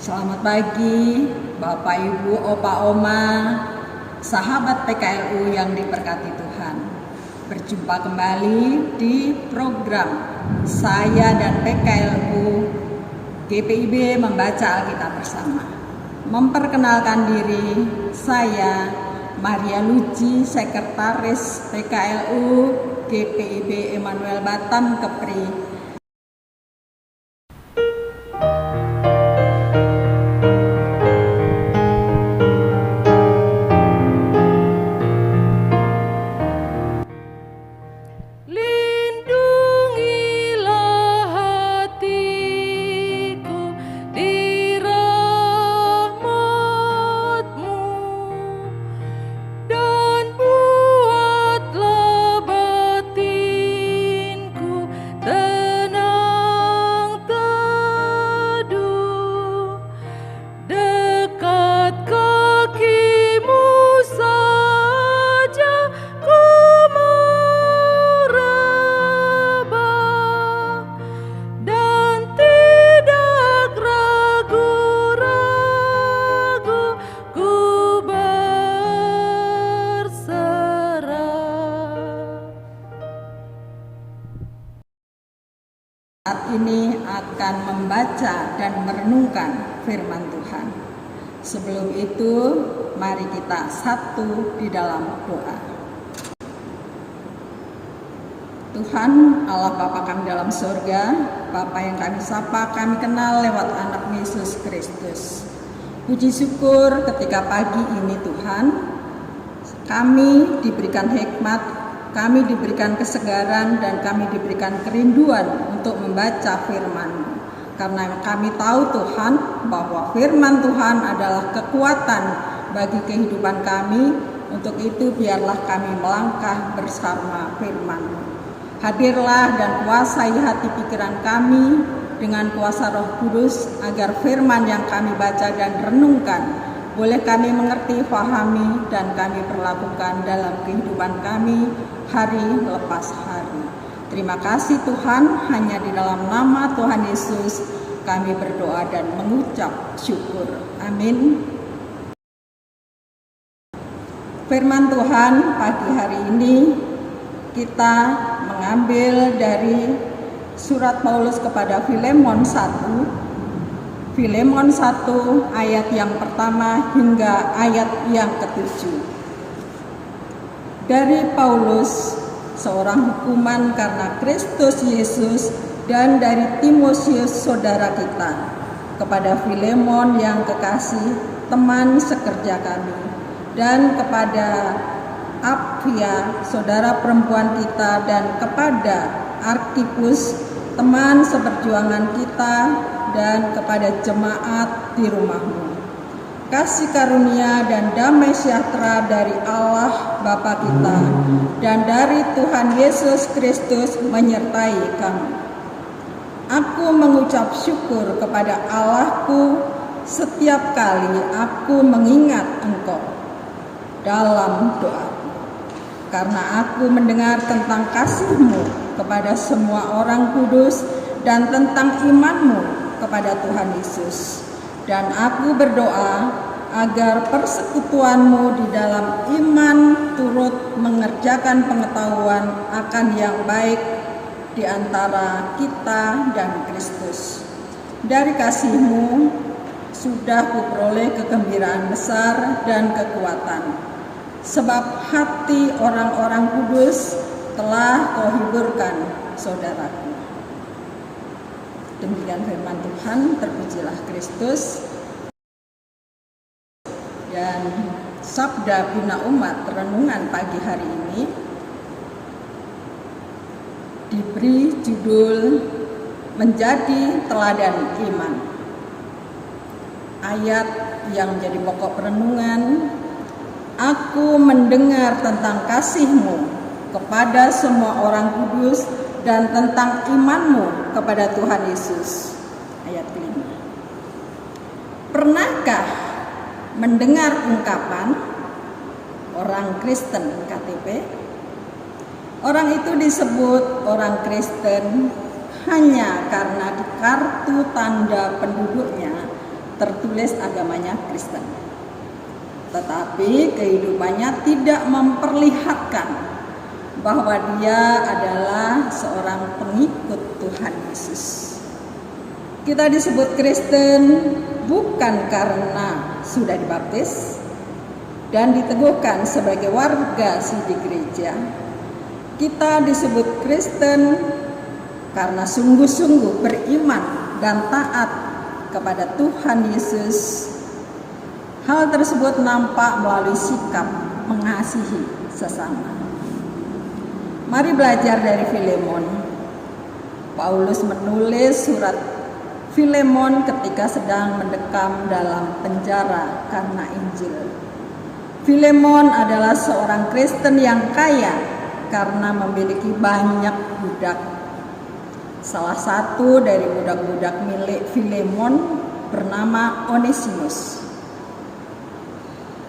Selamat pagi, Bapak, Ibu, Opa, Oma, sahabat PKLU yang diberkati Tuhan. Berjumpa kembali di program saya dan PKLU GPIB membaca Alkitab bersama. Memperkenalkan diri, saya Maria Luci, Sekretaris PKLU GPIB Emmanuel Batam Kepri. Saat ini akan membaca dan merenungkan firman Tuhan. Sebelum itu, mari kita satu di dalam doa. Tuhan Allah Bapa kami dalam surga, Bapa yang kami sapa, kami kenal lewat anak Yesus Kristus. Puji syukur ketika pagi ini Tuhan, kami diberikan hikmat, kami diberikan kesegaran, dan kami diberikan kerinduan untuk membaca firman-Mu. Karena kami tahu Tuhan bahwa firman Tuhan adalah kekuatan bagi kehidupan kami. Untuk itu biarlah kami melangkah bersama firman-Mu. Hadirlah dan kuasai hati pikiran kami dengan kuasa Roh Kudus, agar firman yang kami baca dan renungkan boleh kami mengerti, fahami, dan kami perlakukan dalam kehidupan kami hari lepas hari. Terima kasih Tuhan, hanya di dalam nama Tuhan Yesus kami berdoa dan mengucap syukur. Amin. Firman Tuhan pagi hari ini kita mengambil dari surat Paulus kepada Filemon 1. Filemon 1 ayat yang pertama hingga ayat yang ke-7. Dari Paulus, seorang hukuman karena Kristus Yesus, dan dari Timotius saudara kita, kepada Filemon yang kekasih, teman sekerja kami, dan kepada Apfia saudara perempuan kita, dan kepada Arkipus teman seperjuangan kita, dan kepada jemaat di rumahmu. Kasih karunia dan damai sejahtera dari Allah Bapa kita dan dari Tuhan Yesus Kristus menyertai kamu. Aku mengucap syukur kepada Allahku setiap kali aku mengingat engkau dalam doaku, karena aku mendengar tentang kasih-Mu kepada semua orang kudus dan tentang iman-Mu kepada Tuhan Yesus. Dan aku berdoa agar persekutuan-Mu di dalam iman turut mengerjakan pengetahuan akan yang baik di antara kita dan Kristus. Dari kasih-Mu sudah kuperoleh kegembiraan besar dan kekuatan, sebab hati orang-orang kudus telah Kau hiburkan, saudaraku. Demikian firman Tuhan, terpujilah Kristus. Dan sabda bina umat renungan pagi hari ini diberi judul Menjadi Teladan Iman. Ayat yang menjadi pokok renungan, aku mendengar tentang kasih-Mu kepada semua orang kudus dan tentang iman-Mu kepada Tuhan Yesus. Ayat kelima. Pernahkah mendengar ungkapan orang Kristen KTP? Orang itu disebut orang Kristen hanya karena di kartu tanda penduduknya tertulis agamanya Kristen. Tetapi kehidupannya tidak memperlihatkan bahwa dia adalah seorang pengikut Tuhan Yesus. Kita disebut Kristen bukan karena sudah dibaptis dan diteguhkan sebagai warga siji gereja. Kita disebut Kristen karena sungguh-sungguh beriman dan taat kepada Tuhan Yesus. Hal tersebut nampak melalui sikap mengasihi sesama. Mari belajar dari Filemon. Paulus menulis surat Filemon ketika sedang mendekam dalam penjara karena Injil. Filemon adalah seorang Kristen yang kaya karena memiliki banyak budak. Salah satu dari budak-budak milik Filemon bernama Onesimus.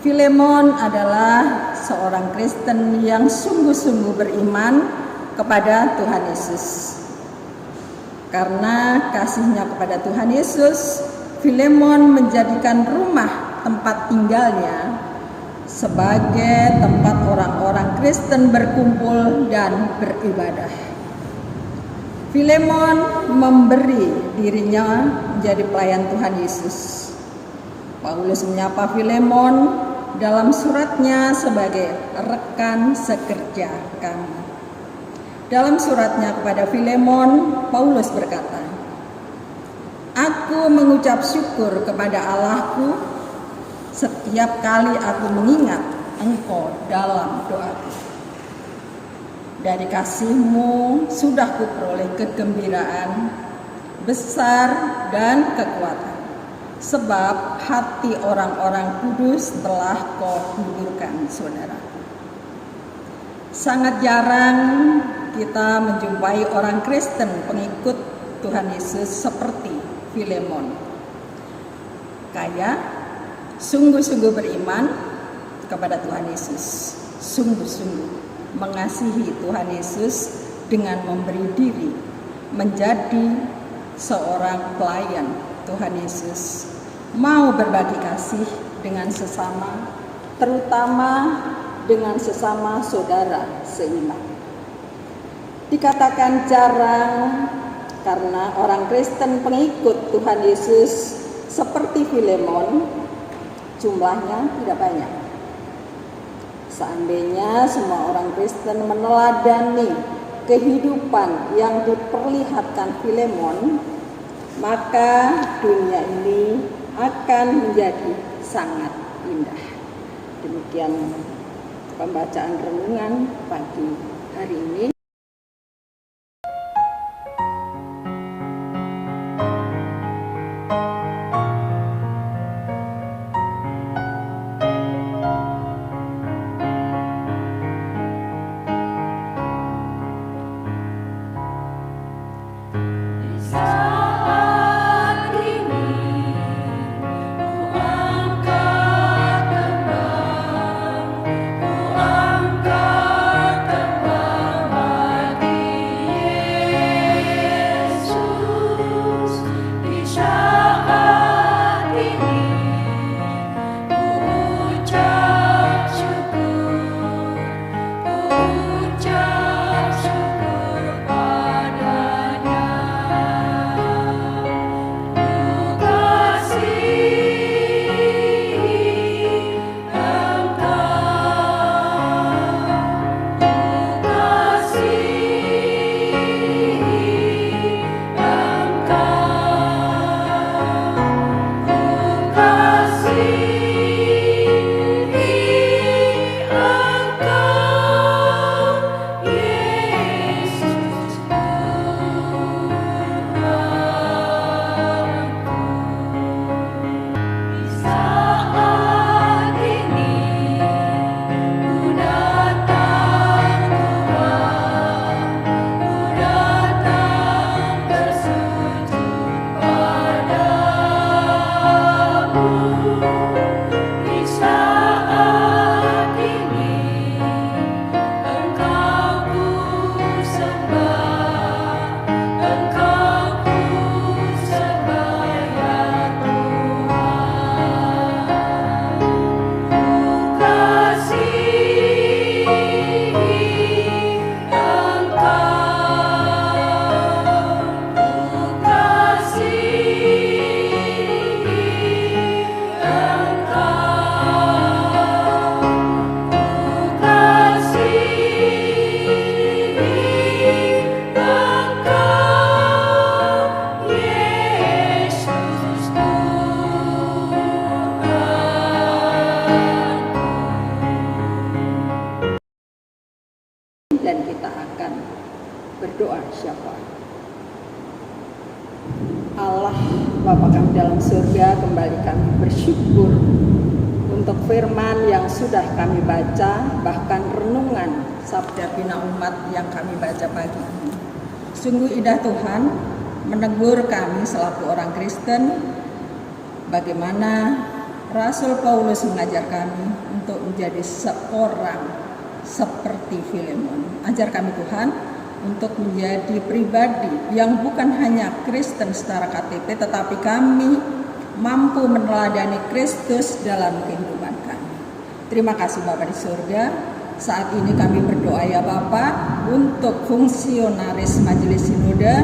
Filemon adalah seorang Kristen yang sungguh-sungguh beriman kepada Tuhan Yesus. Karena kasihnya kepada Tuhan Yesus, Filemon menjadikan rumah tempat tinggalnya sebagai tempat orang-orang Kristen berkumpul dan beribadah. Filemon memberi dirinya menjadi pelayan Tuhan Yesus. Paulus menyapa Filemon dalam suratnya sebagai rekan sekerja kami. Dalam suratnya kepada Filemon, Paulus berkata, "Aku mengucap syukur kepada Allahku setiap kali aku mengingat engkau dalam doaku. Dari kasihmu sudah kuperoleh kegembiraan besar dan kekuatan. Sebab hati orang-orang kudus telah kau hiburkan, saudara." Sangat jarang kita menjumpai orang Kristen pengikut Tuhan Yesus seperti Filemon. Kaya, sungguh-sungguh beriman kepada Tuhan Yesus, sungguh-sungguh mengasihi Tuhan Yesus dengan memberi diri menjadi seorang pelayan Tuhan Yesus, mau berbagi kasih dengan sesama, terutama dengan sesama saudara seiman. Dikatakan jarang karena orang Kristen pengikut Tuhan Yesus seperti Filemon jumlahnya tidak banyak. Seandainya semua orang Kristen meneladani kehidupan yang diperlihatkan Filemon, maka dunia ini akan menjadi sangat indah. Demikian pembacaan renungan pagi hari ini. di dalam surga, kembali kami bersyukur untuk firman yang sudah kami baca, bahkan renungan Sabda Bina Umat yang kami baca pagi ini. Sungguh indah Tuhan menegur kami selaku orang Kristen, bagaimana Rasul Paulus mengajar kami untuk menjadi seorang seperti Filemon. Ajar kami Tuhan untuk menjadi pribadi yang bukan hanya Kristen secara KTP, tetapi kami mampu meneladani Kristus dalam kehidupan kami. Terima kasih Bapa di surga. Saat ini kami berdoa ya Bapa untuk fungsionaris Majelis Sinode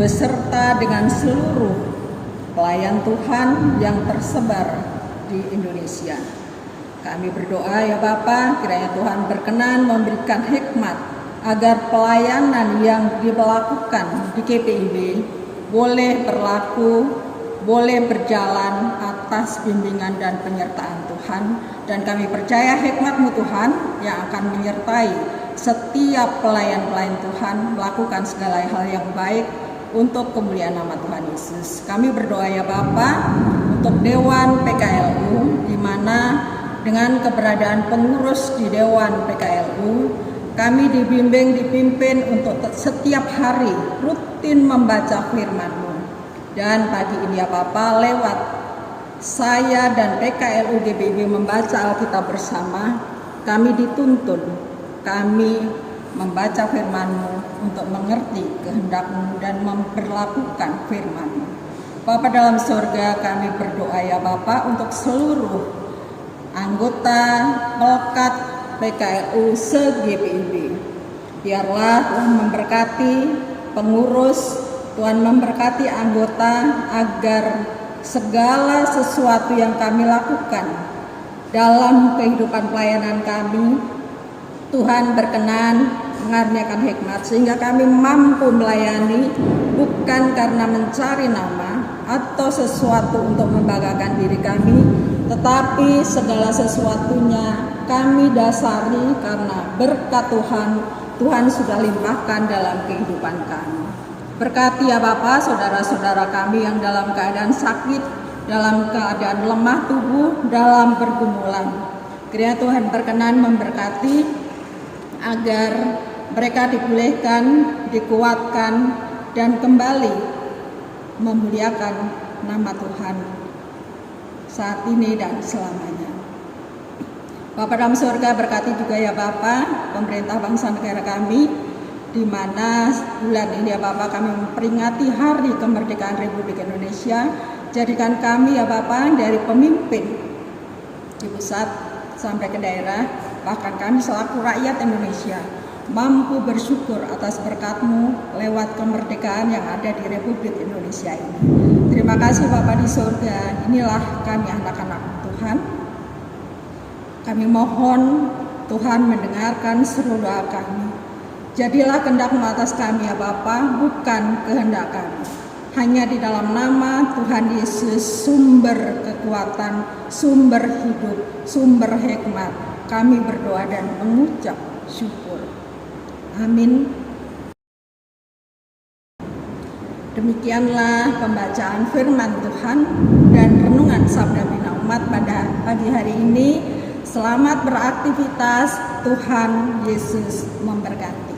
beserta dengan seluruh pelayan Tuhan yang tersebar di Indonesia. Kami berdoa ya Bapa, kiranya Tuhan berkenan memberikan hikmat agar pelayanan yang dilakukan di KPIB boleh berlaku, boleh berjalan atas bimbingan dan penyertaan Tuhan. Dan kami percaya hikmat-Mu Tuhan yang akan menyertai setiap pelayan-pelayan Tuhan melakukan segala hal yang baik untuk kemuliaan nama Tuhan Yesus. Kami berdoa ya Bapa untuk Dewan PKLU, di mana dengan keberadaan pengurus di Dewan PKLU, kami dipimpin untuk setiap hari rutin membaca firman-Mu. Dan pagi ini ya Bapa, lewat saya dan PKLU GBIB membaca Alkitab bersama, kami dituntun, kami membaca firman-Mu untuk mengerti kehendak-Mu dan memperlakukan firman-Mu. Bapa dalam surga, kami berdoa ya Bapa untuk seluruh anggota melekat PKLU se-GBIB. Biarlah Tuhan memberkati pengurus, Tuhan memberkati anggota, agar segala sesuatu yang kami lakukan dalam kehidupan pelayanan kami, Tuhan berkenan mengaruniakan hikmat sehingga kami mampu melayani bukan karena mencari nama atau sesuatu untuk membanggakan diri kami, tetapi segala sesuatunya kami dasari karena berkat Tuhan sudah limpahkan dalam kehidupan kami. Berkati ya Bapa saudara-saudara kami yang dalam keadaan sakit, dalam keadaan lemah tubuh, dalam pergumulan. Kiranya Tuhan berkenan memberkati agar mereka dipulihkan, dikuatkan, dan kembali memuliakan nama Tuhan saat ini dan selamanya. Bapa dalam surga, berkati juga ya Bapa pemerintah bangsa negara kami, di mana bulan ini ya Bapa kami memperingati Hari Kemerdekaan Republik Indonesia. Jadikan kami ya Bapa dari pemimpin di pusat sampai ke daerah, bahkan kami selaku rakyat Indonesia mampu bersyukur atas berkat-Mu lewat kemerdekaan yang ada di Republik Indonesia ini. Terima kasih Bapa di surga. Inilah kami anak-anak Tuhan. Kami mohon Tuhan mendengarkan seru doa kami. Jadilah kehendak-Mu atas kami ya Bapa, bukan kehendak kami. Hanya di dalam nama Tuhan Yesus, sumber kekuatan, sumber hidup, sumber hikmat, kami berdoa dan mengucap syukur. Amin. Demikianlah pembacaan firman Tuhan dan renungan Sabda Bina Umat pada pagi hari ini. Selamat beraktivitas, Tuhan Yesus memberkati.